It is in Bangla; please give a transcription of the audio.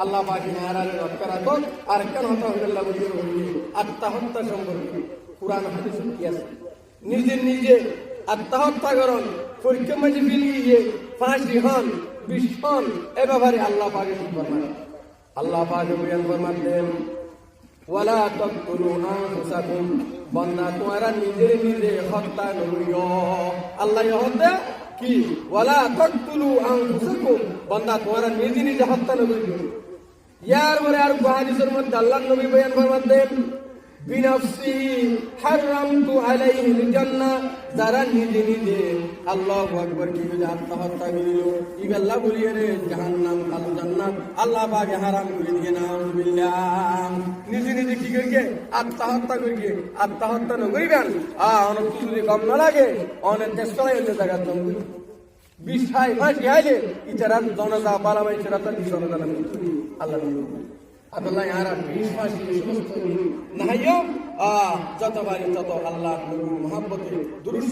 আল্লাহ পাক নারারে রক্ষা রাখুন। আর কেন হতাহল্লা বলি আত্মহত্যা সম্পর্কে কুরআন হাদিস কি আছে? নিজে আত্মহত্যা করুন, পরীক্ষা মাঝে ফিলিয়ে ফাঁসি হন, বিষ হন, এ ব্যাপারে আল্লাহ পাকে কি ফরমান? আল্লাহ পাক বয়ান ফরমাতেন ওয়ালা তাকতুলু আনফুসাকুম, বান্দা তোমরা নিজে হত্যা করিও। আল্লাহ হত্যা কি? ওয়ালা তাকতুলু আনফুসাকুম, বান্দা তোমরা নিজে হত্যা করিও। ইয়ার পরে আর হাদিসের মধ্যে আল্লাহর নবী বয়ান ফরমাতেন বিনাফসি হারামতু আলাইহিল জান্নাহ, যারা নিজে আল্লাহু আকবার কি বলে আত্মহত্যা করিল ইগাল্লাহ বলিয়ে রে জাহান্নাম আল জান্নাত আল্লাহ পাকে হারাম করে দিয়ে নাউযুবিল্লাহ। নিজে কি করিকে আত্মহত্যা করিকে, আত্মহত্যা না করিবেন অনেক কিছু যদি কম না লাগে অনেক দেশ চলাই হইতে জায়গা জঙ্গল বিশাই মাসি আইলে ইতারা জনতা পালামাই সেরা তার জনতা আল্লাহ আল্লাহ আর বিশ্বাস নাইও যতবারই তত আল্লাহ নবীর মহব্বতে দুরূদ